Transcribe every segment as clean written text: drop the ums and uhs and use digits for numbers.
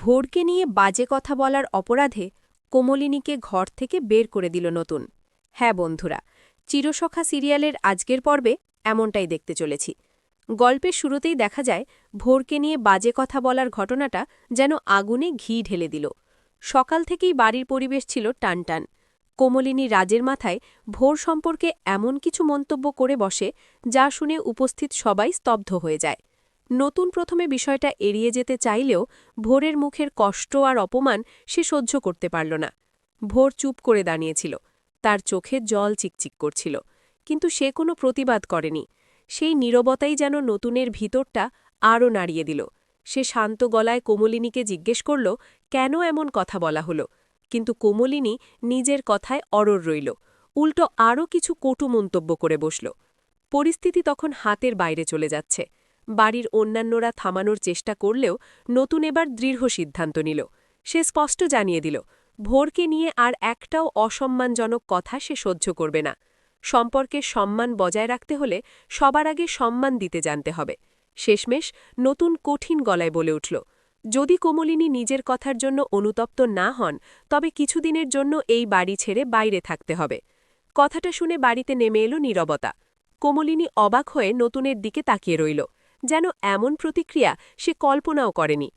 ভোরকে নিয়ে বাজে কথা বলার অপরাধে কোমলিনীকে ঘর থেকে বের করে দিল নতুন। হ্যাঁ বন্ধুরা, চিরসখা সিরিয়ালের আজকের পর্বে এমনটাই দেখতে চলেছি। গল্পের শুরুতেই দেখা যায় ভোরকে নিয়ে বাজে কথা বলার ঘটনাটা যেন আগুনে ঘি ঢেলে দিল। সকাল থেকেই বাড়ির পরিবেশ ছিল টানটান। কোমলিনী রাজের মাথায় ভোর সম্পর্কে এমন কিছু মন্তব্য করে বসে যা শুনে উপস্থিত সবাই স্তব্ধ হয়ে যায়। নতুন প্রথমে বিষয়টা এড়িয়ে যেতে চাইলেও ভোরের মুখের কষ্ট আর অপমান সে সহ্য করতে পারল না। ভোর চুপ করে দাঁড়িয়েছিল, তার চোখে জল চিকচিক করছিল, কিন্তু সে কোনো প্রতিবাদ করেনি। সেই নীরবতাই যেন নতুনের ভিতরটা আরও নাড়িয়ে দিল। সে শান্ত গলায় কোমলিনীকে জিজ্ঞেস করল, কেন এমন কথা বলা হলো? কিন্তু কোমলিনী নিজের কথায় অড়র রইল, উল্টো আরও কিছু কটু মন্তব্য করে বসল। পরিস্থিতি তখন হাতের বাইরে চলে যাচ্ছে। বাড়ির অন্যান্যরা থামানোর চেষ্টা করলেও নতুন এবার দৃঢ় সিদ্ধান্ত নিল। সে স্পষ্ট জানিয়ে দিল, ভোরকে নিয়ে আর একটাও অসম্মানজনক কথা সে সহ্য করবে না। সম্পর্কের সম্মান বজায় রাখতে হলে সবার আগে সম্মান দিতে জানতে হবে। শেষমেশ নতুন কঠিন গলায় বলে উঠল, যদি কোমলিনী নিজের কথার জন্য অনুতপ্ত না হন, তবে কিছুদিনের জন্য এই বাড়ি ছেড়ে বাইরে থাকতে হবে। কথাটা শুনে বাড়িতে নেমে এলো নীরবতা। কোমলিনী অবাক হয়ে নতুনের দিকে তাকিয়ে রইল, যেন এমন প্রতিক্রিয়া সে কল্পনাও করেনি।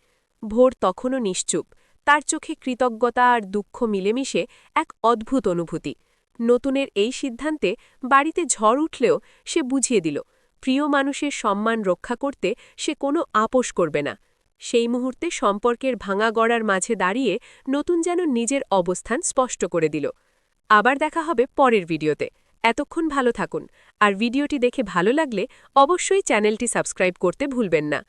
ভোর তখনও নিশ্চুপ, তার চোখে কৃতজ্ঞতা আর দুঃখ মিলেমিশে এক অদ্ভুত অনুভূতি। নতুনের এই সিদ্ধান্তে বাড়িতে ঝড় উঠলেও সে বুঝিয়ে দিল, প্রিয় মানুষের সম্মান রক্ষা করতে সে কোনো আপোষ করবে না। সেই মুহূর্তে সম্পর্কের ভাঙা গড়ার মাঝে দাঁড়িয়ে নতুন যেন নিজের অবস্থান স্পষ্ট করে দিল। আবার দেখা হবে পরের ভিডিওতে। এতক্ষণ ভালো থাকুন, আর ভিডিওটি দেখে ভালো লাগলে অবশ্যই চ্যানেলটি সাবস্ক্রাইব করতে ভুলবেন না।